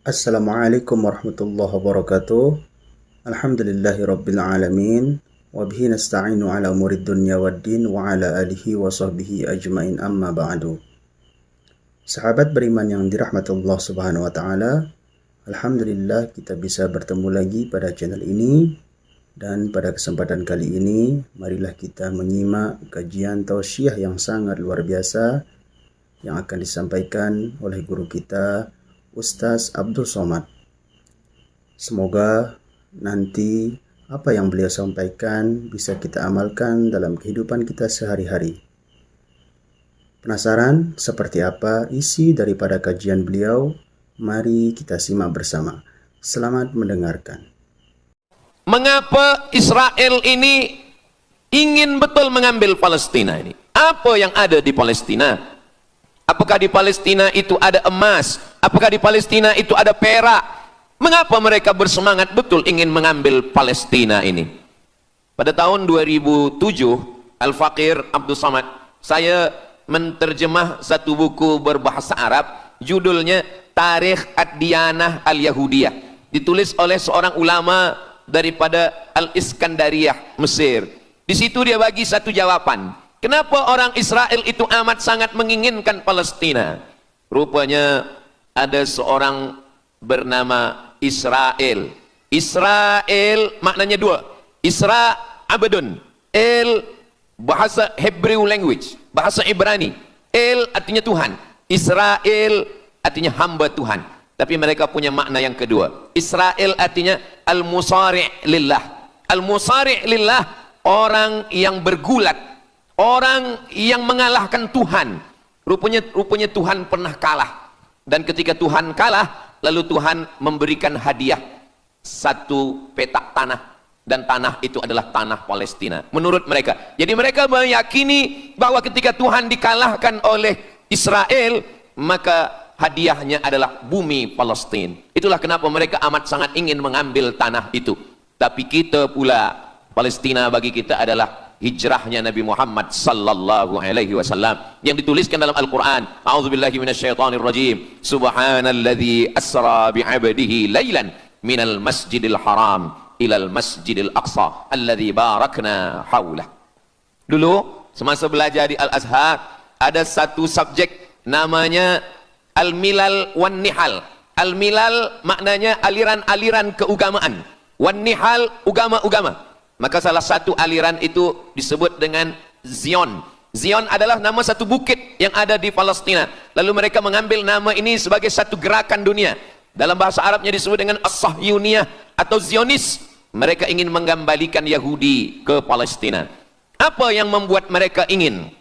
Assalamualaikum warahmatullahi wabarakatuh. Alhamdulillahi rabbil alamin. Wabihi nasta'inu ala umurid dunya waddin wa ala alihi wa sahbihi ajmain amma ba'du. Sahabat beriman yang dirahmati Allah subhanahu wa ta'ala, Alhamdulillah kita bisa bertemu lagi pada channel ini. Dan pada kesempatan kali ini, marilah kita menyimak kajian tausiah yang sangat luar biasa yang akan disampaikan oleh guru kita, Ustaz Abdul Somad. Semoga nanti apa yang beliau sampaikan bisa kita amalkan dalam kehidupan kita sehari-hari. Penasaran seperti apa isi daripada kajian beliau? Mari kita simak bersama. Selamat mendengarkan. Mengapa Israel ini ingin betul mengambil Palestina ini? Apa yang ada di Palestina? Apakah di Palestina itu ada emas? Apakah di Palestina itu ada perak? Mengapa mereka bersemangat betul ingin mengambil Palestina ini? Pada tahun 2007, Al-Faqir Abdul Somad, saya menterjemah satu buku berbahasa Arab, judulnya Tarikh Ad-Diyanah Al-Yahudiyah, ditulis oleh seorang ulama daripada Al-Iskandariyah, Mesir. Di situ dia bagi satu jawaban. Kenapa orang Israel itu amat sangat menginginkan Palestina? Rupanya ada seorang bernama Israel. Israel maknanya dua. Isra abdun. El bahasa Hebrew language, bahasa Ibrani. El artinya Tuhan. Israel artinya hamba Tuhan. Tapi mereka punya makna yang kedua. Israel artinya al-musari' lillah. Al-musari' lillah, orang yang bergulat, orang yang mengalahkan Tuhan. Rupanya Tuhan pernah kalah. Dan ketika Tuhan kalah, lalu Tuhan memberikan hadiah satu petak tanah. Dan tanah itu adalah tanah Palestina menurut mereka. Jadi mereka meyakini bahwa ketika Tuhan dikalahkan oleh Israel, maka hadiahnya adalah bumi Palestina. Itulah kenapa mereka amat sangat ingin mengambil tanah itu. Tapi kita pula, Palestina bagi kita adalah hijrahnya Nabi Muhammad sallallahu alaihi wasallam yang dituliskan dalam Al-Qur'an. A'udzubillahi minasyaitonir rajim. Subhanalladzi asra bi'abdihi lailan minal masjidil haram ilal masjidil aqsa alladzi barakna haulah. Dulu semasa belajar di Al-Azhar ada satu subjek namanya Al-Milal wan Nihal. Al-Milal maknanya aliran-aliran keagamaan. Wan Nihal agama-agama. Maka salah satu aliran itu disebut dengan Zion. Zion adalah nama satu bukit yang ada di Palestina. Lalu mereka mengambil nama ini sebagai satu gerakan dunia. Dalam bahasa Arabnya disebut dengan As-Sahyuniyah atau Zionis. Mereka ingin mengembalikan Yahudi ke Palestina. Apa yang membuat mereka ingin?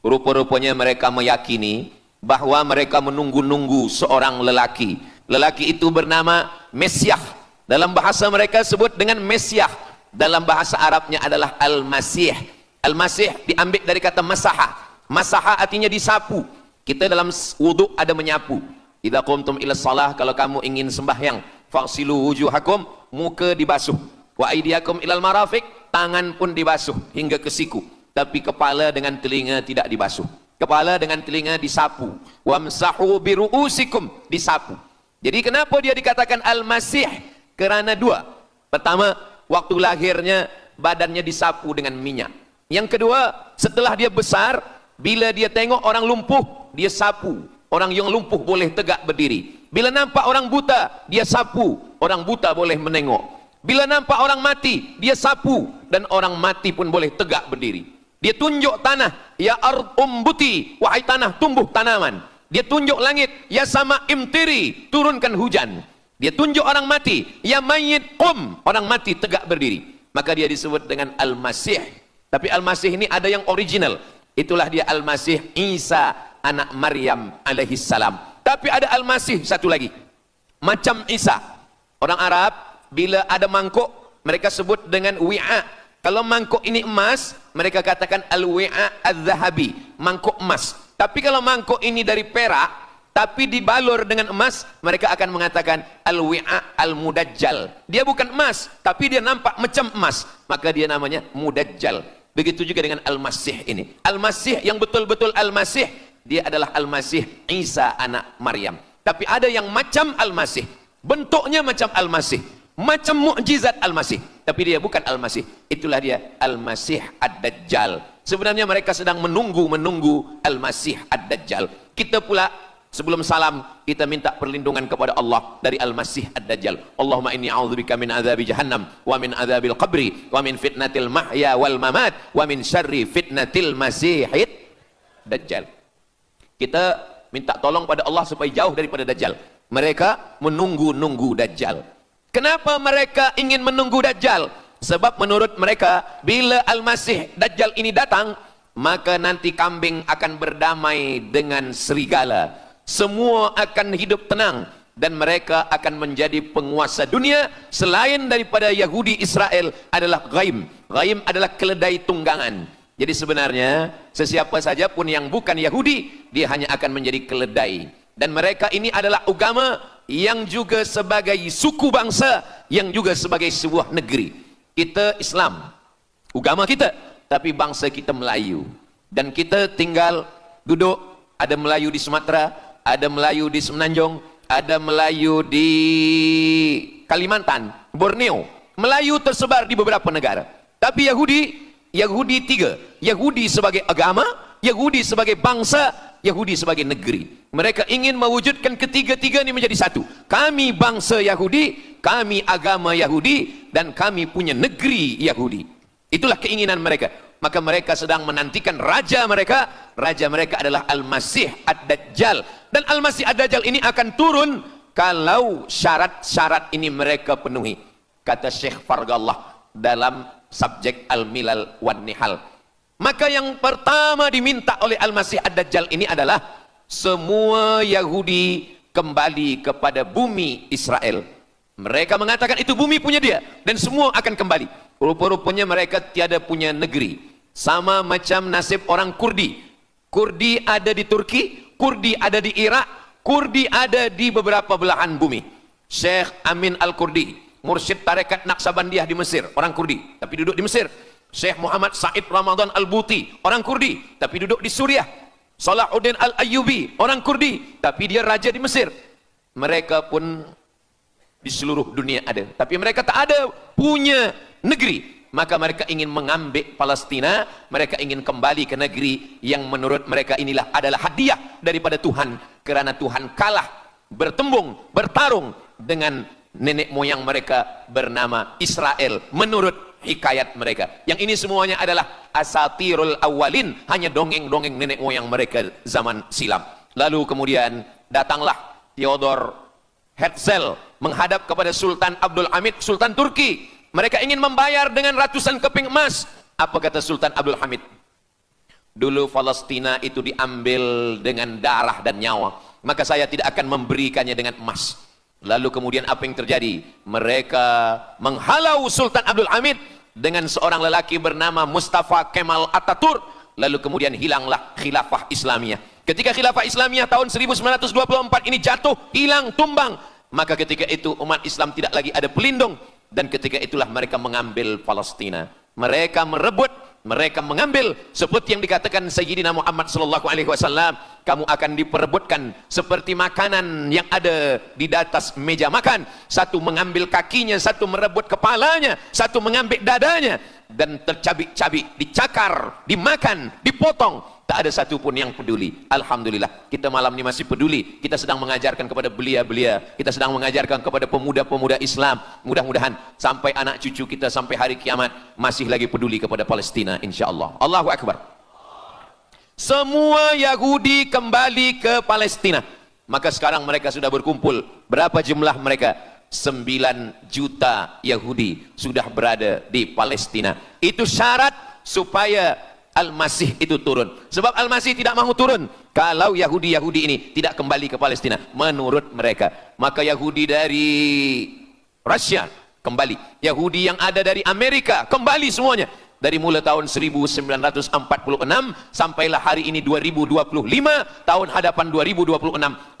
Rupa-rupanya mereka meyakini bahwa mereka menunggu-nunggu seorang lelaki. Lelaki itu bernama Mesiah. Dalam bahasa mereka sebut dengan Mesiah. Dalam bahasa Arabnya adalah Al-Masih. Al-Masih diambil dari kata masaha. Masaha artinya disapu. Kita dalam wudhu ada menyapu. Idza qumtum ila shalah, kalau kamu ingin sembahyang, faghsilu wujuhakum, muka dibasuh. Wa aydiyakum ilal marafiq, tangan pun dibasuh hingga ke siku. Tapi kepala dengan telinga tidak dibasuh. Kepala dengan telinga disapu. Wamsahu biru'usikum, disapu. Jadi kenapa dia dikatakan Al-Masih? Kerana dua. Pertama, waktu lahirnya badannya disapu dengan minyak. Yang kedua, setelah dia besar, bila dia tengok orang lumpuh, dia sapu. Orang yang lumpuh boleh tegak berdiri. Bila nampak orang buta, dia sapu. Orang buta boleh menengok. Bila nampak orang mati, dia sapu. Dan orang mati pun boleh tegak berdiri. Dia tunjuk tanah, ya ard umbuti, wahai tanah tumbuh tanaman. Dia tunjuk langit, ya sama imtiri, turunkan hujan. Dia tunjuk orang mati, ya mayyit qum, orang mati tegak berdiri. Maka dia disebut dengan Al-Masih. Tapi Al-Masih ini ada yang original. Itulah dia Al-Masih Isa anak Maryam alaihi salam. Tapi ada Al-Masih satu lagi. Macam Isa. Orang Arab bila ada mangkuk, mereka sebut dengan wi'a. Kalau mangkuk ini emas, mereka katakan al-wi'a al-zahabi, mangkuk emas. Tapi kalau mangkuk ini dari perak, tapi dibalur dengan emas, mereka akan mengatakan al-wi'a al-mudajjal. Dia bukan emas, tapi dia nampak macam emas, maka dia namanya mudajjal. Begitu juga dengan Al-Masih ini. Al-Masih yang betul-betul Al-Masih, dia adalah Al-Masih Isa anak Maryam. tapi ada yang macam Al-Masih, bentuknya macam Al-Masih, macam mukjizat Al-Masih, tapi dia bukan Al-Masih. Itulah dia Al-Masih Ad-Dajjal. Sebenarnya mereka sedang menunggu Al-Masih Ad-Dajjal. Kita pula sebelum salam kita minta perlindungan kepada Allah dari Al-Masih Ad-Dajjal. Allahumma inni a'udzubika min adzabi jahannam wa min adzabil qabri wa min fitnatil mahya wal mamat wa min syarri fitnatil masihid Dajjal. Kita minta tolong pada Allah supaya jauh daripada Dajjal. Mereka menunggu-nunggu Dajjal. Kenapa mereka ingin menunggu Dajjal? Sebab menurut mereka bila Al-Masih Dajjal ini datang, maka nanti kambing akan berdamai dengan serigala. Semua akan hidup tenang dan mereka akan menjadi penguasa dunia. Selain daripada Yahudi Israel adalah ghaim. Ghaim adalah keledai tunggangan. Jadi sebenarnya sesiapa saja pun yang bukan Yahudi, dia hanya akan menjadi keledai. Dan mereka ini adalah agama yang juga sebagai suku bangsa, yang juga sebagai sebuah negeri. Kita Islam, agama kita, tapi bangsa kita Melayu. Dan kita tinggal duduk, ada Melayu di Sumatera, ada Melayu di Semenanjung, ada Melayu di Kalimantan, Borneo. Melayu tersebar di beberapa negara. Tapi Yahudi tiga. Yahudi sebagai agama, Yahudi sebagai bangsa, Yahudi sebagai negeri. Mereka ingin mewujudkan ketiga-tiga ini menjadi satu. Kami bangsa Yahudi, kami agama Yahudi, dan kami punya negeri Yahudi. Itulah keinginan mereka. Maka mereka sedang menantikan raja mereka. Raja mereka adalah Al-Masih Ad-Dajjal. Dan Al-Masih Ad-Dajjal ini akan turun kalau syarat-syarat ini mereka penuhi. Kata Syekh Fargallah dalam subjek Al-Milal wan Nihal. Maka yang pertama diminta oleh Al-Masih Ad-Dajjal ini adalah semua Yahudi kembali kepada bumi Israel. Mereka mengatakan itu bumi punya dia dan semua akan kembali. Rupa-rupanya mereka tiada punya negeri. Sama macam nasib orang Kurdi. Kurdi ada di Turki, Kurdi ada di Irak, Kurdi ada di beberapa belahan bumi. Syekh Amin Al-Kurdi, mursyid tarekat Naqsabandiyah di Mesir, orang Kurdi, tapi duduk di Mesir. Syekh Muhammad Said Ramadan Al-Buti, orang Kurdi, tapi duduk di Suriah. Salahuddin Al-Ayyubi, orang Kurdi, tapi dia raja di Mesir. Mereka pun di seluruh dunia ada, tapi mereka tak ada punya negeri. Maka mereka ingin mengambil Palestina, mereka ingin kembali ke negeri yang menurut mereka inilah adalah hadiah daripada Tuhan, kerana Tuhan kalah bertembung, bertarung dengan nenek moyang mereka bernama Israel menurut hikayat mereka. Yang ini semuanya adalah asatirul awalin, hanya dongeng-dongeng nenek moyang mereka zaman silam. Lalu kemudian datanglah Theodor Herzl menghadap kepada Sultan Abdul Hamid, Sultan Turki. Mereka ingin membayar dengan ratusan keping emas. Apa kata Sultan Abdul Hamid? Dulu Palestina itu diambil dengan darah dan nyawa, maka saya tidak akan memberikannya dengan emas. Lalu kemudian apa yang terjadi? Mereka menghalau Sultan Abdul Hamid dengan seorang lelaki bernama Mustafa Kemal Ataturk. Lalu kemudian hilanglah khilafah Islamiyah. Ketika khilafah Islamiyah tahun 1924 ini jatuh, hilang, tumbang, maka ketika itu umat Islam tidak lagi ada pelindung. Dan ketika itulah mereka mengambil Palestina. Mereka merebut, mereka mengambil, seperti yang dikatakan Sayyidina Muhammad sallallahu alaihi wasallam, kamu akan diperebutkan seperti makanan yang ada di atas meja makan. Satu mengambil kakinya, satu merebut kepalanya, satu mengambil dadanya, dan tercabik-cabik, dicakar, dimakan, dipotong. Tak ada satu pun yang peduli. Alhamdulillah, kita malam ini masih peduli. Kita sedang mengajarkan kepada belia-belia, kita sedang mengajarkan kepada pemuda-pemuda Islam. Mudah-mudahan sampai anak cucu kita sampai hari kiamat masih lagi peduli kepada Palestina, insya-Allah. Allahu Akbar. Semua Yahudi kembali ke Palestina. Maka sekarang mereka sudah berkumpul. Berapa jumlah mereka? 9 juta Yahudi sudah berada di Palestina. Itu syarat supaya Al-Masih itu turun. Sebab Al-Masih tidak mahu turun kalau Yahudi-Yahudi ini tidak kembali ke Palestina menurut mereka. Maka Yahudi dari Rusia kembali, Yahudi yang ada dari Amerika kembali semuanya. Dari mulai tahun 1946 sampailah hari ini 2025, tahun hadapan 2026, 80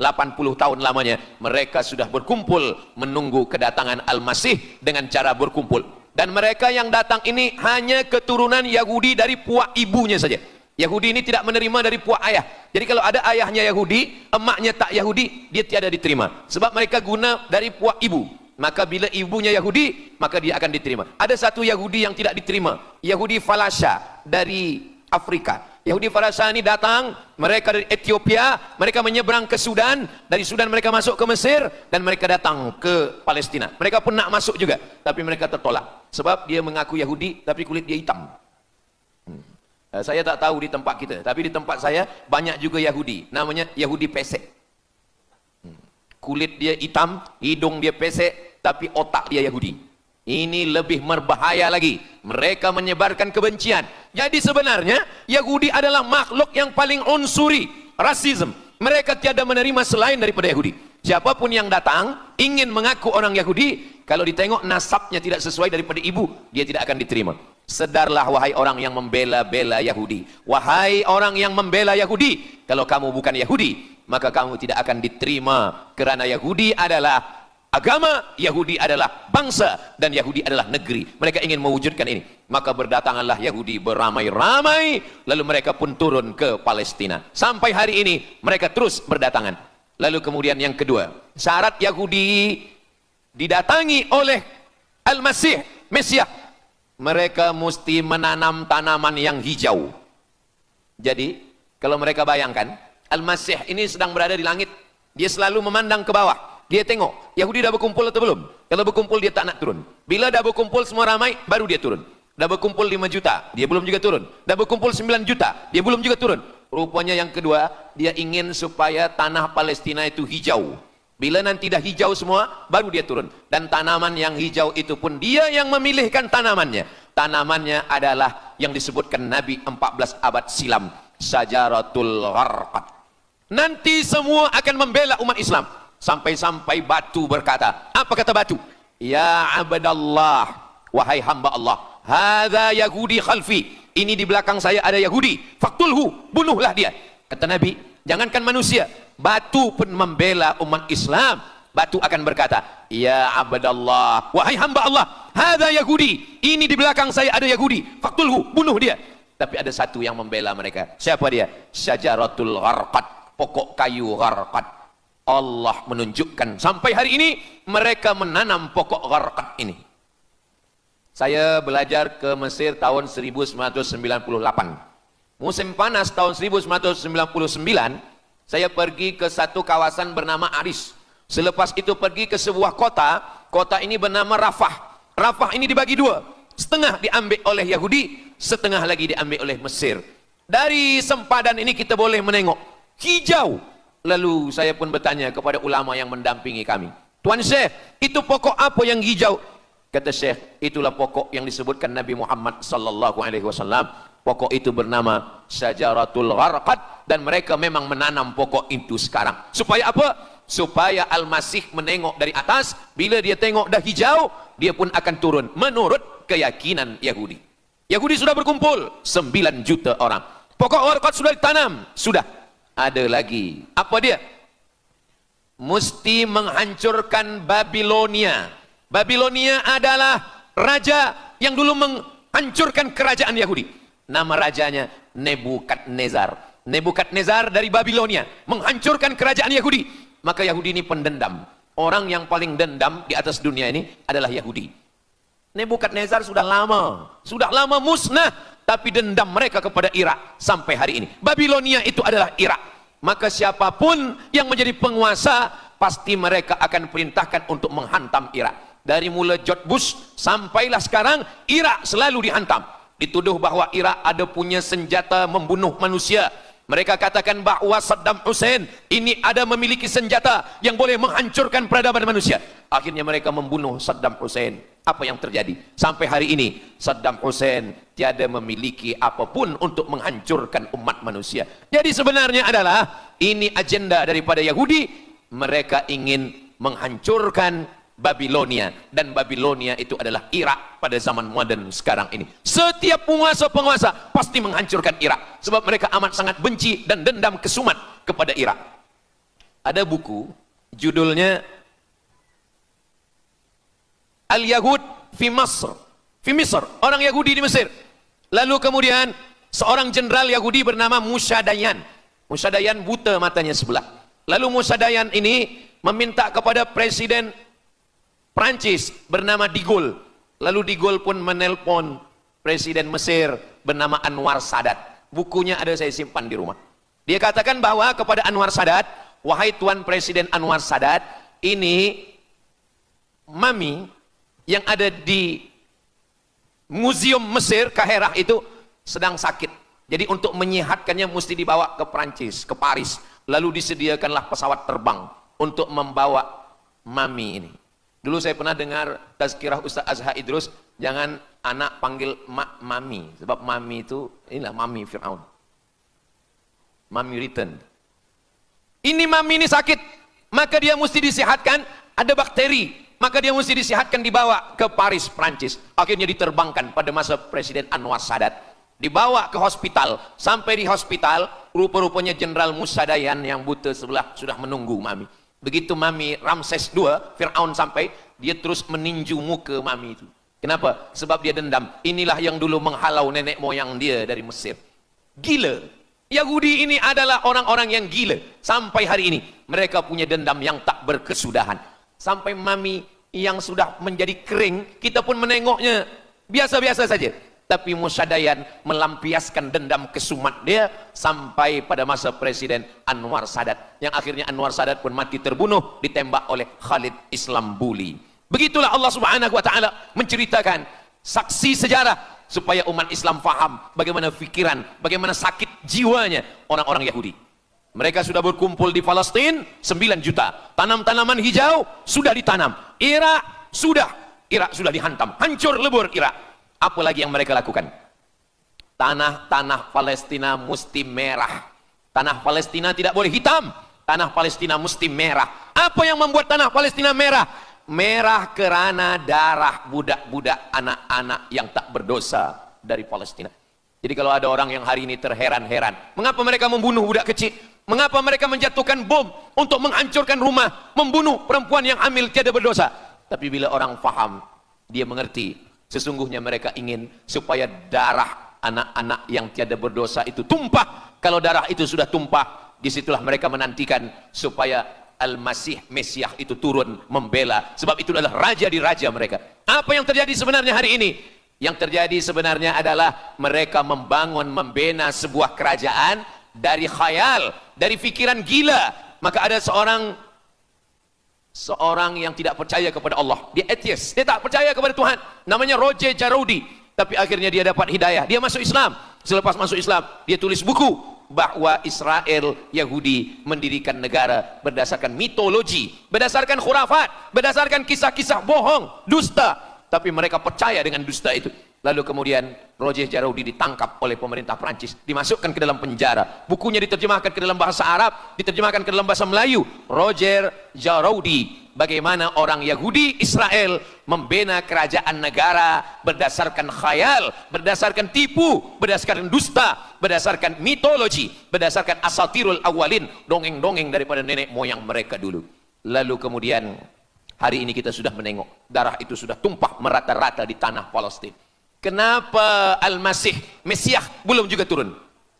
tahun lamanya mereka sudah berkumpul menunggu kedatangan Al-Masih dengan cara berkumpul. Dan mereka yang datang ini hanya keturunan Yahudi dari puak ibunya saja. Yahudi ini tidak menerima dari puak ayah. Jadi kalau ada ayahnya Yahudi, emaknya tak Yahudi, dia tiada diterima. Sebab mereka guna dari puak ibu. Maka bila ibunya Yahudi, maka dia akan diterima. Ada satu Yahudi yang tidak diterima. Yahudi Falasha dari Afrika. Yahudi Falasha ini datang, mereka dari Ethiopia, mereka menyeberang ke Sudan, dari Sudan mereka masuk ke Mesir, dan mereka datang ke Palestina. Mereka pun nak masuk juga, tapi mereka tertolak. Sebab dia mengaku Yahudi, tapi kulit dia hitam. Saya tak tahu di tempat kita, tapi di tempat saya banyak juga Yahudi, namanya Yahudi pesek. Kulit dia hitam, hidung dia pesek, tapi otak dia Yahudi. Ini lebih berbahaya lagi, mereka menyebarkan kebencian. Jadi sebenarnya Yahudi adalah makhluk yang paling unsuri, rasisme. Mereka tiada menerima selain daripada Yahudi. Siapapun yang datang ingin mengaku orang Yahudi, kalau ditengok nasabnya tidak sesuai daripada ibu, dia tidak akan diterima. Sedarlah wahai orang yang membela-bela Yahudi. Wahai orang yang membela Yahudi, kalau kamu bukan Yahudi, maka kamu tidak akan diterima. Kerana Yahudi adalah agama, Yahudi adalah bangsa, dan Yahudi adalah negeri. Mereka ingin mewujudkan ini. Maka berdatanganlah Yahudi beramai-ramai, lalu mereka pun turun ke Palestina. Sampai hari ini mereka terus berdatangan. Lalu kemudian yang kedua, syarat Yahudi didatangi oleh Al-Masih, Mesias, mereka mesti menanam tanaman yang hijau. Jadi kalau mereka bayangkan, Al-Masih ini sedang berada di langit, dia selalu memandang ke bawah, dia tengok Yahudi dah berkumpul atau belum. Kalau berkumpul dia tak nak turun. Bila dah berkumpul semua ramai, baru dia turun. Dah berkumpul 5 juta, dia belum juga turun. Dah berkumpul 9 juta, dia belum juga turun. Rupanya yang kedua, dia ingin supaya tanah Palestina itu hijau. Bila nanti dah hijau semua, baru dia turun. Dan tanaman yang hijau itu pun dia yang memilihkan tanamannya. Tanamannya adalah yang disebutkan Nabi 14 abad silam, Syajaratul Gharqad. Nanti semua akan membela umat Islam. Sampai-sampai batu berkata, apa kata batu? Ya abdallah, wahai hamba Allah, hadza Yahudi khalfi, ini di belakang saya ada Yahudi, faktulhu, bunuhlah dia. Kata Nabi, jangankan manusia, batu pun membela umat Islam. Batu akan berkata, ya abdallah, wahai hamba Allah, hadza Yahudi, ini di belakang saya ada Yahudi, faktulhu, bunuh dia. Tapi ada satu yang membela mereka. Siapa dia? Syajaratul Gharqad, pokok kayu Gharqad. Allah menunjukkan sampai hari ini mereka menanam pokok Gharqad ini. Saya belajar ke Mesir tahun 1998. Musim panas tahun 1999, saya pergi ke satu kawasan bernama Aris. Selepas itu pergi ke sebuah kota, kota ini bernama Rafah. Rafah ini dibagi dua, setengah diambil oleh Yahudi, setengah lagi diambil oleh Mesir. Dari sempadan ini kita boleh menengok hijau. Lalu saya pun bertanya kepada ulama yang mendampingi kami, Tuan Syekh, itu pokok apa yang hijau? Kata Syekh, itulah pokok yang disebutkan Nabi Muhammad sallallahu alaihi wasallam. Pokok itu bernama Syajaratul Gharqad, dan mereka memang menanam pokok itu sekarang. Supaya apa? Supaya Al-Masih menengok dari atas, bila dia tengok dah hijau, dia pun akan turun menurut keyakinan Yahudi. Yahudi sudah berkumpul 9 juta orang. Pokok Gharqad sudah ditanam, sudah. Ada lagi, apa dia? Mesti menghancurkan Babilonia. Babilonia adalah raja yang dulu menghancurkan kerajaan Yahudi. Nama rajanya Nebukadnezar. Nebukadnezar dari Babilonia menghancurkan kerajaan Yahudi. Maka Yahudi ini pendendam. Orang yang paling dendam di atas dunia ini adalah Yahudi. Nebukadnezar sudah lama musnah, tapi dendam mereka kepada Irak sampai hari ini. Babilonia itu adalah Irak. Maka siapapun yang menjadi penguasa, pasti mereka akan perintahkan untuk menghantam Irak. Dari mula George Bush sampailah sekarang, Irak selalu dihantam. Dituduh bahwa Irak ada punya senjata membunuh manusia. Mereka katakan bahawa Saddam Hussein ini ada memiliki senjata yang boleh menghancurkan peradaban manusia. Akhirnya mereka membunuh Saddam Hussein. Apa yang terjadi? Sampai hari ini Saddam Hussein tiada memiliki apapun untuk menghancurkan umat manusia. Jadi sebenarnya adalah ini agenda daripada Yahudi. Mereka ingin menghancurkan Babilonia, dan Babilonia itu adalah Irak pada zaman modern sekarang ini. Setiap penguasa-penguasa pasti menghancurkan Irak, sebab mereka amat sangat benci dan dendam kesumat kepada Irak. Ada buku judulnya Al-Yahud fi Masr, orang Yahudi di Mesir. Lalu kemudian seorang jenderal Yahudi bernama Musa Dayan. Musa Dayan buta matanya sebelah. Lalu Musa Dayan ini meminta kepada Presiden Prancis bernama De Gaulle. Lalu De Gaulle pun menelpon Presiden Mesir bernama Anwar Sadat. Bukunya ada, saya simpan di rumah. Dia katakan bahwa kepada Anwar Sadat, wahai Tuan Presiden Anwar Sadat, ini mami yang ada di Museum Mesir, Kaherah itu sedang sakit. Jadi untuk menyehatkannya mesti dibawa ke Prancis, ke Paris. Lalu disediakanlah pesawat terbang untuk membawa mami ini. Dulu saya pernah dengar tazkirah Ustaz Azhar Idrus, jangan anak panggil mami, sebab mami itu, inilah mami Fir'aun. Mami return. Ini mami ini sakit, maka dia mesti disehatkan, ada bakteri, maka dia mesti disehatkan, dibawa ke Paris, Prancis. Akhirnya diterbangkan pada masa Presiden Anwar Sadat. Dibawa ke hospital, sampai di hospital, rupa-rupanya Jenderal Musa Dayan yang buta sebelah sudah menunggu mami. Begitu mami Ramses II, Fir'aun sampai, dia terus meninju muka mami itu. Kenapa? Sebab dia dendam. Inilah yang dulu menghalau nenek moyang dia dari Mesir. Gila. Yahudi ini adalah orang-orang yang gila. Sampai hari ini, mereka punya dendam yang tak berkesudahan. Sampai mami yang sudah menjadi kering, kita pun menengoknya biasa-biasa saja. Tapi Musa Dayan melampiaskan dendam kesumat dia sampai pada masa Presiden Anwar Sadat, yang akhirnya Anwar Sadat pun mati terbunuh ditembak oleh Khalid Islambuli. Begitulah Allah Subhanahu wa taala menceritakan saksi sejarah supaya umat Islam faham bagaimana pikiran, bagaimana sakit jiwanya orang-orang Yahudi. Mereka sudah berkumpul di Palestina 9 juta. Tanam-tanaman hijau sudah ditanam. Irak sudah dihantam, hancur lebur Irak. Apa lagi yang mereka lakukan? Tanah-tanah Palestina mesti merah. Tanah Palestina tidak boleh hitam. Tanah Palestina mesti merah. Apa yang membuat tanah Palestina merah? Merah kerana darah budak-budak, anak-anak yang tak berdosa dari Palestina. Jadi kalau ada orang yang hari ini terheran-heran, mengapa mereka membunuh budak kecil? Mengapa mereka menjatuhkan bom untuk menghancurkan rumah, membunuh perempuan yang hamil tiada berdosa? Tapi bila orang faham, dia mengerti. Sesungguhnya mereka ingin supaya darah anak-anak yang tiada berdosa itu tumpah. Kalau darah itu sudah tumpah, disitulah mereka menantikan supaya Al-Masih, Mesiah itu turun membela. Sebab itu adalah raja di raja mereka. Apa yang terjadi sebenarnya hari ini? Yang terjadi sebenarnya adalah mereka membangun, membina sebuah kerajaan dari khayal, dari fikiran gila. Maka ada seorang yang tidak percaya kepada Allah, dia atheist, dia tak percaya kepada Tuhan, namanya Roger Jaroudi. Tapi akhirnya dia dapat hidayah, dia masuk Islam. Selepas masuk Islam, dia tulis buku bahwa Israel Yahudi mendirikan negara berdasarkan mitologi, berdasarkan khurafat, berdasarkan kisah-kisah bohong, dusta. Tapi mereka percaya dengan dusta itu. Lalu kemudian Roger Jaroudi ditangkap oleh pemerintah Prancis, dimasukkan ke dalam penjara. Bukunya diterjemahkan ke dalam bahasa Arab, diterjemahkan ke dalam bahasa Melayu. Roger Jaroudi, bagaimana orang Yahudi Israel membina kerajaan negara berdasarkan khayal, berdasarkan tipu, berdasarkan dusta, berdasarkan mitologi, berdasarkan asatirul awalin, dongeng-dongeng daripada nenek moyang mereka dulu. Lalu kemudian hari ini kita sudah menengok darah itu sudah tumpah merata-rata di tanah Palestina. Kenapa Al-Masih, Mesiah belum juga turun?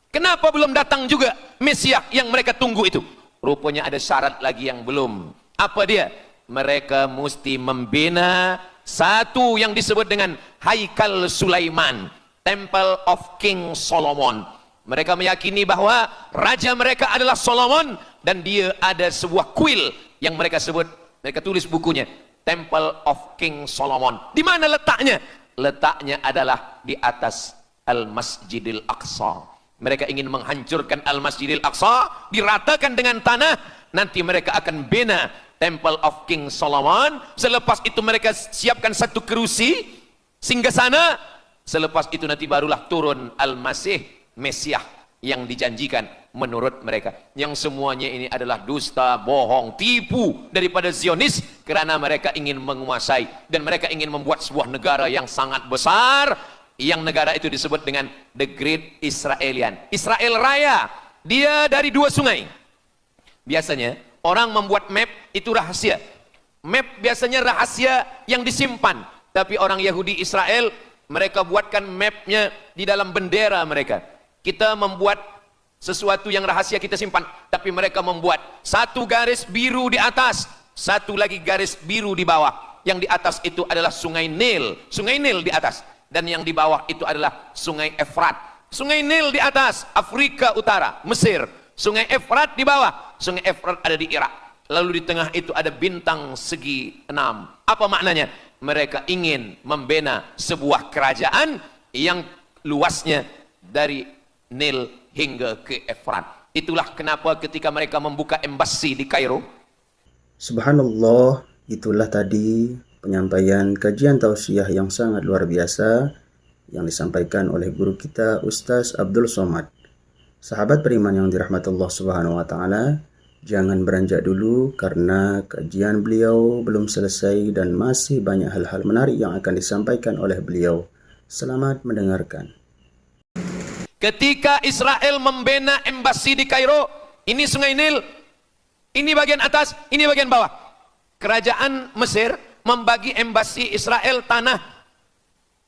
Kenapa belum datang juga Mesiah yang mereka tunggu itu? Rupanya ada syarat lagi yang belum. Apa dia? Mereka mesti membina satu yang disebut dengan Haikal Sulaiman, Temple of King Solomon. Mereka meyakini bahwa raja mereka adalah Solomon, dan dia ada sebuah kuil yang mereka sebut, mereka tulis bukunya, Temple of King Solomon. Di mana letaknya? Letaknya adalah di atas Al-Masjidil Aqsa. Mereka ingin menghancurkan Al-Masjidil Aqsa, diratakan dengan tanah. Nanti mereka akan bina Temple of King Solomon. Selepas itu mereka siapkan satu kerusi singgasana. Selepas itu nanti barulah turun Al-Masih, Mesiah yang dijanjikan menurut mereka. Yang semuanya ini adalah dusta, bohong, tipu daripada Zionis, kerana mereka ingin menguasai dan mereka ingin membuat sebuah negara yang sangat besar, yang negara itu disebut dengan The Great Israelian, Israel Raya. Dia dari dua sungai. Biasanya orang membuat map itu rahasia. Map biasanya rahasia yang disimpan, tapi orang Yahudi Israel mereka buatkan mapnya di dalam bendera mereka. Kita membuat sesuatu yang rahasia kita simpan, tapi mereka membuat satu garis biru di atas, satu lagi garis biru di bawah. Yang di atas itu adalah sungai Nil di atas, dan yang di bawah itu adalah sungai Efrat. Sungai Nil di atas, Afrika Utara, Mesir. Sungai Efrat di bawah, sungai Efrat ada di Irak. Lalu di tengah itu ada bintang segi 6. Apa maknanya? Mereka ingin membina sebuah kerajaan yang luasnya dari Nil hingga ke Efrat. Itulah kenapa ketika mereka membuka embasi di Kairo. Subhanallah, itulah tadi penyampaian kajian tausiah yang sangat luar biasa yang disampaikan oleh guru kita Ustaz Abdul Somad. Sahabat beriman yang dirahmati Allah Subhanahu wa taala, jangan beranjak dulu karena kajian beliau belum selesai dan masih banyak hal-hal menarik yang akan disampaikan oleh beliau. Selamat mendengarkan. Ketika Israel membina embasi di Kairo, ini sungai Nil, ini bagian atas, ini bagian bawah. Kerajaan Mesir membagi embasi Israel tanah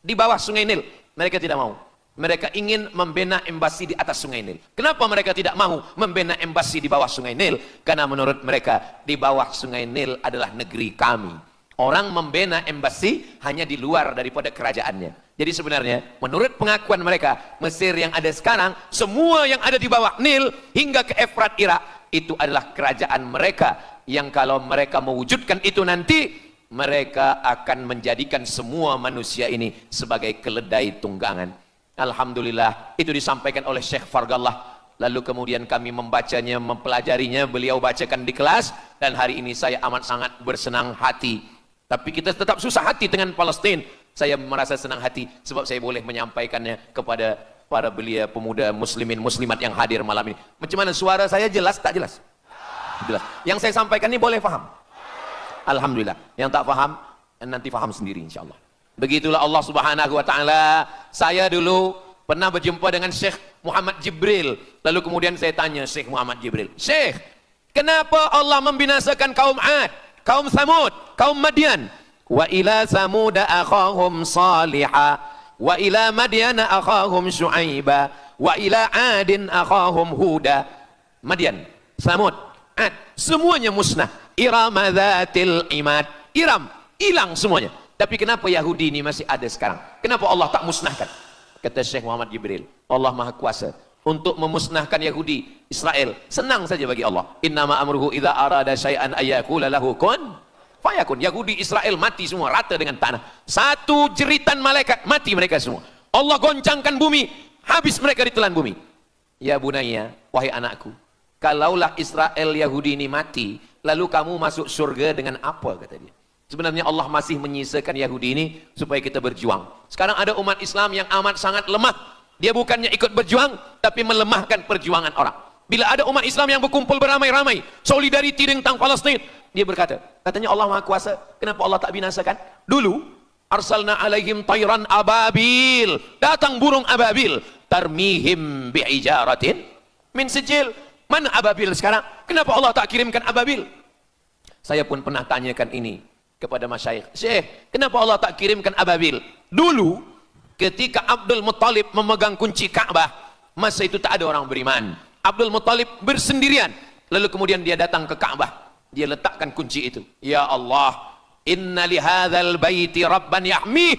di bawah sungai Nil. Mereka tidak mau. Mereka ingin membina embasi di atas sungai Nil. Kenapa mereka tidak mau membina embasi di bawah sungai Nil? Karena menurut mereka di bawah sungai Nil adalah negeri kami. Orang membina embasi hanya di luar daripada kerajaannya. Jadi sebenarnya menurut pengakuan mereka, Mesir yang ada sekarang, semua yang ada di bawah Nil hingga ke Efrat Irak, itu adalah kerajaan mereka, yang kalau mereka mewujudkan itu nanti, mereka akan menjadikan semua manusia ini sebagai keledai tunggangan. Alhamdulillah, itu disampaikan oleh Syekh Fargallah. Lalu kemudian kami membacanya, mempelajarinya, beliau bacakan di kelas, dan hari ini saya amat sangat bersenang hati. Tapi kita tetap susah hati dengan Palestina. Saya merasa senang hati sebab saya boleh menyampaikannya kepada para belia pemuda muslimin muslimat yang hadir malam ini. Macam mana suara saya, jelas tak jelas? Jelas. Yang saya sampaikan ini boleh faham? Alhamdulillah. Yang tak faham nanti faham sendiri insyaallah. Begitulah Allah Subhanahu wa taala. Saya dulu pernah berjumpa dengan Syekh Muhammad Jibril. Lalu kemudian saya tanya Syekh Muhammad Jibril, "Syekh, kenapa Allah membinasakan kaum Ad, kaum Samud, kaum Madian? Wa ila Samud akhahum Salihah, wa ila Madian akhahum Syuaiba, wa ila Adin akhahum Huda." Madian, Samud, Ad, semuanya musnah. Iram dzatil imad, Iram hilang semuanya. Tapi kenapa Yahudi ini masih ada sekarang? Kenapa Allah tak musnahkan? Kata Syekh Muhammad Jibril, Allah Maha Kuasa untuk memusnahkan Yahudi, Israel. Senang saja bagi Allah. Innama amruhu idza arada syai'an ayyakula lahu kun fayakun. Yahudi Israel mati semua rata dengan tanah. Satu jeritan malaikat mati mereka semua. Allah goncangkan bumi, habis mereka ditelan bumi. Ya bunayya, wahai anakku, kalaulah Israel Yahudi ini mati, lalu kamu masuk surga dengan apa, kata dia. Sebenarnya Allah masih menyisakan Yahudi ini supaya kita berjuang. Sekarang ada umat Islam yang amat sangat lemah. Dia bukannya ikut berjuang, tapi melemahkan perjuangan orang. Bila ada umat Islam yang berkumpul beramai-ramai, solidariti tentang Palestina, dia berkata, katanya Allah Maha Kuasa, kenapa Allah tak binasakan? Dulu, arsalna alaihim tayran ababil, datang burung ababil, tarmihim bi'ijaratin min sijil. Mana ababil sekarang? Kenapa Allah tak kirimkan ababil? Saya pun pernah tanyakan ini kepada masyayikh, Syekh, kenapa Allah tak kirimkan ababil? Dulu ketika Abdul Muttalib memegang kunci Ka'bah, masa itu tak ada orang beriman. Abdul Muttalib bersendirian, lalu kemudian dia datang ke Ka'bah, dia letakkan kunci itu. Ya Allah, inna li hadzal baiti rabban yahmih.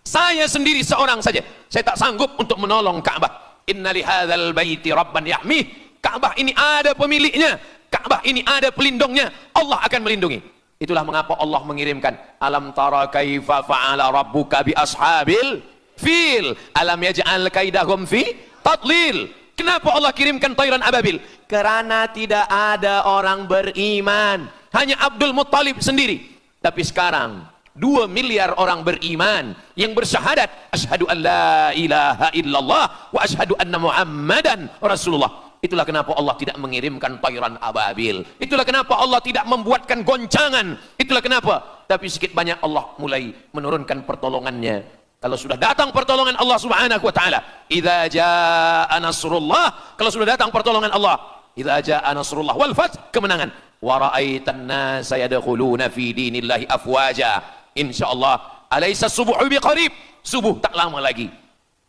Saya sendiri seorang saja, saya tak sanggup untuk menolong Ka'bah. Inna li hadzal baiti rabban yahmih. Ka'bah ini ada pemiliknya, Ka'bah ini ada pelindungnya, Allah akan melindungi. Itulah mengapa Allah mengirimkan alam tara kaifa fa'ala rabbuka bi ashabil fil alam yaj'al kaidahum fi tadlil. Kenapa Allah kirimkan tayran ababil? Karena tidak ada orang beriman, hanya Abdul Muttalib sendiri. Tapi sekarang 2 miliar orang beriman yang bersyahadat asyhadu an la ilaha illallah wa asyhadu anna muhammadan rasulullah. Itulah kenapa Allah tidak mengirimkan tayran ababil. Itulah kenapa Allah tidak membuatkan goncangan. Itulah kenapa. Tapi sedikit banyak Allah mulai menurunkan pertolongannya. Kalau sudah datang pertolongan Allah Subhanahu wa taala, idza jaa nasrullah, kalau sudah datang pertolongan Allah, idza jaa nasrullah wal fath, kemenangan. Wa ra'aitan nasa yadkhuluna fi dinillahi afwaja. Insyaallah, alaysa subuhu biqarib. Subuh tak lama lagi.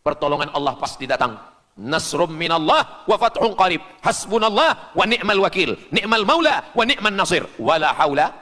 Pertolongan Allah pasti datang. nasrum minallah wa fathun qarib, hasbunallah wa ni'mal wakil, ni'mal maula wa ni'man nasir, wala haula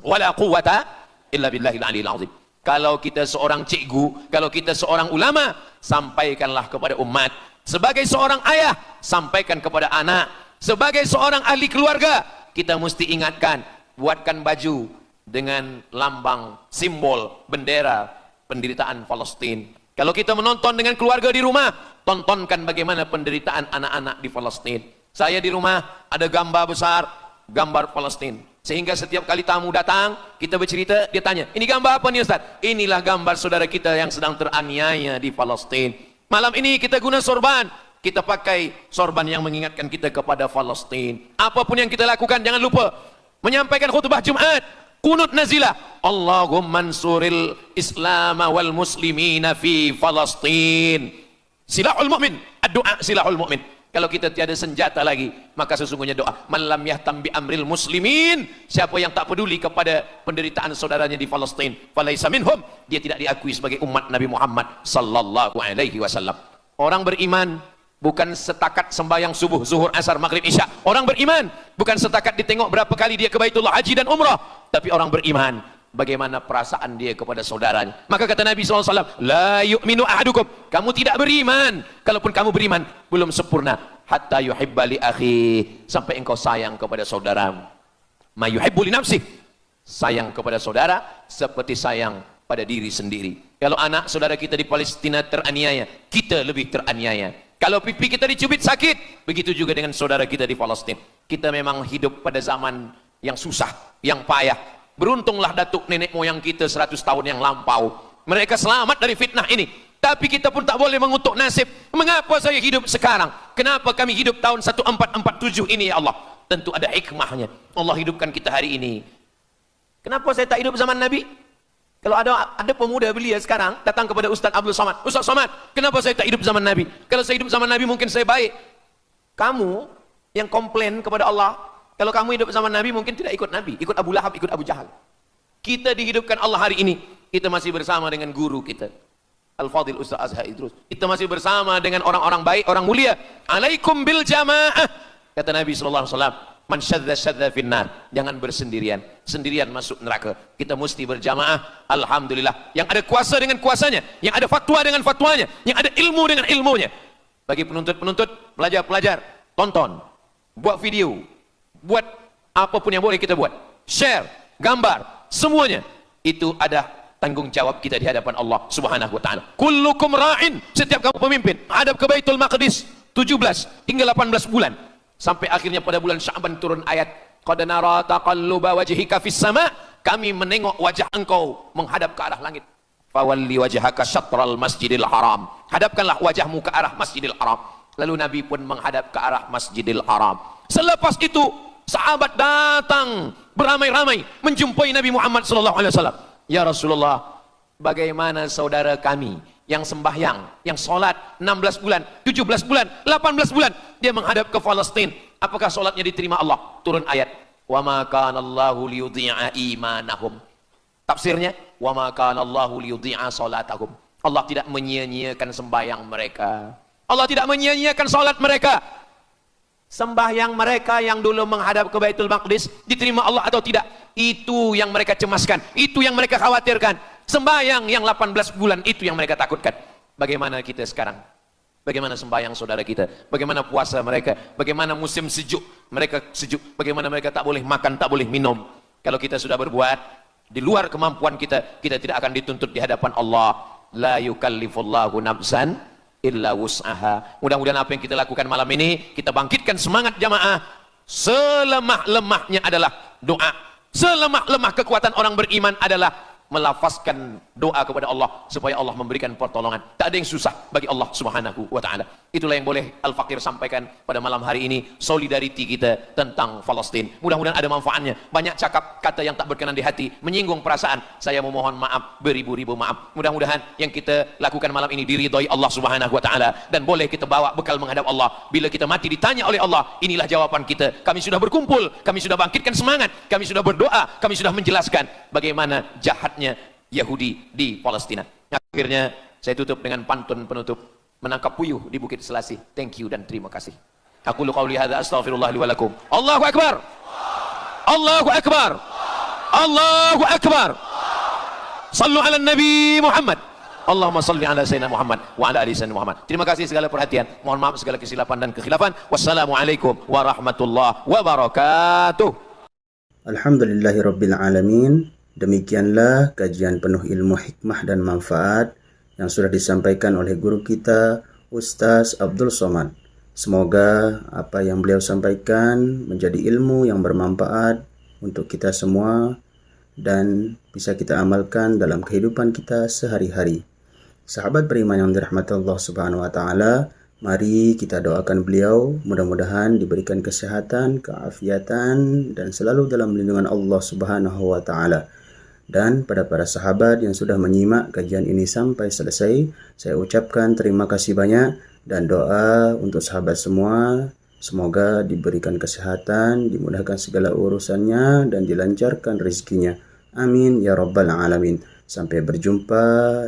wala quwata illa billahil aliyil azim. Kalau kita seorang cikgu, kalau kita seorang ulama, sampaikanlah kepada umat. Sebagai seorang ayah, sampaikan kepada anak. Sebagai seorang ahli keluarga, kita mesti ingatkan, buatkan baju dengan lambang, simbol, bendera penderitaan Palestina. Kalau kita menonton dengan keluarga di rumah, tontonkan bagaimana penderitaan anak-anak di Palestina. Saya di rumah ada gambar besar, gambar Palestina. Sehingga setiap kali tamu datang, kita bercerita, dia tanya, ini gambar apa nih Ustaz? Inilah gambar saudara kita yang sedang teraniaya di Palestina. Malam ini kita guna sorban, kita pakai sorban yang mengingatkan kita kepada Palestina. Apapun yang kita lakukan, jangan lupa menyampaikan khutbah Jumat, kunut nazilah, Allahumma ansuril Islam wal muslimina fi Palestina. Silahul mu'min, ad-du'a silahul mu'min. Kalau kita tiada senjata lagi, maka sesungguhnya doa. Man lam yahtam bi amril muslimin, siapa yang tak peduli kepada penderitaan saudaranya di Palestina, falaisa minhum, dia tidak diakui sebagai umat Nabi Muhammad sallallahu alaihi wasallam. Orang beriman bukan setakat sembahyang subuh, zuhur, asar, maghrib, isya. Orang beriman bukan setakat ditengok berapa kali dia ke Baitullah haji dan umrah, tapi orang beriman bagaimana perasaan dia kepada saudaranya. Maka kata Nabi SAW, la yu'minu ahadukum, kamu tidak beriman, kalaupun kamu beriman, belum sempurna, hatta yuhibba li akhi, sampai engkau sayang kepada saudaramu. Ma yuhibbu li nafsih, sayang kepada saudara seperti sayang pada diri sendiri. Kalau anak saudara kita di Palestina teraniaya, kita lebih teraniaya. Kalau pipi kita dicubit sakit, begitu juga dengan saudara kita di Palestina. Kita memang hidup pada zaman yang susah, yang payah. Beruntunglah datuk nenek moyang kita 100 tahun yang lampau, mereka selamat dari fitnah ini. Tapi kita pun tak boleh mengutuk nasib. Mengapa saya hidup sekarang? Kenapa kami hidup tahun 1447 ini ya Allah? Tentu ada hikmahnya. Allah hidupkan kita hari ini. Kenapa saya tak hidup zaman Nabi? Kalau ada pemuda belia sekarang datang kepada Ustaz Abdul Somad, Ustaz Somad, kenapa saya tak hidup zaman Nabi? Kalau saya hidup zaman Nabi mungkin saya baik. Kamu yang komplain kepada Allah, kalau kamu hidup zaman Nabi mungkin tidak ikut Nabi, ikut Abu Lahab, ikut Abu Jahal. Kita dihidupkan Allah hari ini, kita masih bersama dengan guru kita, Al-Fadhil Ustaz Azhar Idrus. Kita masih bersama dengan orang-orang baik, orang mulia. Alaikum bil jamaah. Kata Nabi SAW, man syadza syadza finnar, jangan bersendirian, sendirian masuk neraka. Kita mesti berjamaah. Alhamdulillah, yang ada kuasa dengan kuasanya, yang ada fatwa dengan fatwanya, yang ada ilmu dengan ilmunya. Bagi penuntut-penuntut, pelajar-pelajar, tonton, buat video, buat apapun yang boleh kita buat, share, gambar, semuanya itu ada tanggung jawab kita di hadapan Allah Subhanahu wa taala. Kullukum ra'in, setiap kamu pemimpin, hadap ke Baitul Maqdis 17 hingga 18 bulan. Sampai akhirnya pada bulan Sya'ban turun ayat, qad nara taqalluba wajhika fis sama', kami menengok wajah engkau menghadap ke arah langit. Fawalli wajhaka syatral masjidil haram, hadapkanlah wajahmu ke arah Masjidil Haram. Lalu Nabi pun menghadap ke arah Masjidil Haram. Selepas itu sahabat datang beramai-ramai menjumpai Nabi Muhammad SAW. Ya Rasulullah, bagaimana saudara kami yang sembahyang, yang solat 16 bulan, 17 bulan, 18 bulan, dia menghadap ke Palestina, apakah solatnya diterima Allah? Turun ayat, wa ma kana Allahu liyudhi'a imanahum. Tafsirnya, wa ma kana Allahu liyudhi'a salatahum. Allah tidak menyia-nyiakan sembahyang mereka, Allah tidak menyia-nyiakan solat mereka. Sembahyang mereka yang dulu menghadap ke Baitul Maqdis diterima Allah atau tidak, itu yang mereka cemaskan, itu yang mereka khawatirkan. Sembahyang yang 18 bulan itu yang mereka takutkan. Bagaimana kita sekarang? Bagaimana sembahyang saudara kita? Bagaimana puasa mereka? Bagaimana musim sejuk? Mereka sejuk. Bagaimana mereka tak boleh makan, tak boleh minum? Kalau kita sudah berbuat di luar kemampuan kita, kita tidak akan dituntut di hadapan Allah. La yukallifullahu nafsan illa wus'aha. Mudah-mudahan apa yang kita lakukan malam ini, kita bangkitkan semangat jamaah. Selemah-lemahnya adalah doa. Selemah-lemah kekuatan orang beriman adalah melafazkan doa kepada Allah supaya Allah memberikan pertolongan. Tak ada yang susah bagi Allah Subhanahu wa taala. Itulah yang boleh Al-Fakir sampaikan pada malam hari ini, solidariti kita tentang Palestina. Mudah-mudahan ada manfaatnya. Banyak cakap kata yang tak berkenan di hati, menyinggung perasaan, saya memohon maaf beribu-ribu maaf. Mudah-mudahan yang kita lakukan malam ini diridhai Allah Subhanahu wa taala dan boleh kita bawa bekal menghadap Allah. Bila kita mati ditanya oleh Allah, inilah jawaban kita. Kami sudah berkumpul, kami sudah bangkitkan semangat, kami sudah berdoa, kami sudah menjelaskan bagaimana jahat Yahudi di Palestina. Akhirnya saya tutup dengan pantun penutup. menangkap puyuh di Bukit Selasih. Thank you dan terima kasih. Aku lu qauli hadza astaghfirullah li wa lakum. Allahu akbar. Allahu akbar. Allahu akbar. Sallu ala Nabi Muhammad. Allahumma salli ala Sayyidina Muhammad wa ala ali Sayyidina Muhammad. Terima kasih segala perhatian. Mohon maaf segala kesilapan dan kekhilafan. Wassalamualaikum warahmatullahi wabarakatuh. Alhamdulillahirabbil alamin. Demikianlah kajian penuh ilmu, hikmah dan manfaat yang sudah disampaikan oleh guru kita Ustaz Abdul Somad. Semoga apa yang beliau sampaikan menjadi ilmu yang bermanfaat untuk kita semua dan bisa kita amalkan dalam kehidupan kita sehari-hari. Sahabat beriman yang dirahmati Allah Subhanahu wa taala, mari kita doakan beliau mudah-mudahan diberikan kesehatan, keafiatan dan selalu dalam lindungan Allah Subhanahu wa taala. Dan pada para sahabat yang sudah menyimak kajian ini sampai selesai, saya ucapkan terima kasih banyak dan doa untuk sahabat semua. Semoga diberikan kesehatan, dimudahkan segala urusannya dan dilancarkan rezekinya. Amin ya rabbal alamin. Sampai berjumpa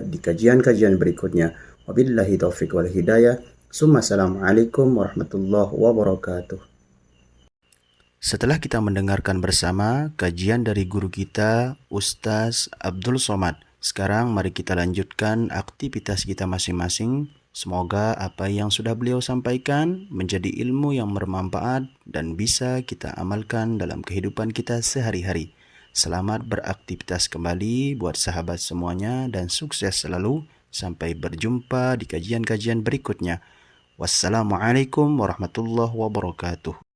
di kajian-kajian berikutnya. Wabillahi taufiq wal hidayah. Assalamualaikum warahmatullahi wabarakatuh. Setelah kita mendengarkan bersama kajian dari guru kita Ustaz Abdul Somad, sekarang mari kita lanjutkan aktivitas kita masing-masing. Semoga apa yang sudah beliau sampaikan menjadi ilmu yang bermanfaat dan bisa kita amalkan dalam kehidupan kita sehari-hari. Selamat beraktivitas kembali buat sahabat semuanya dan sukses selalu. Sampai berjumpa di kajian-kajian berikutnya. Wassalamualaikum warahmatullahi wabarakatuh.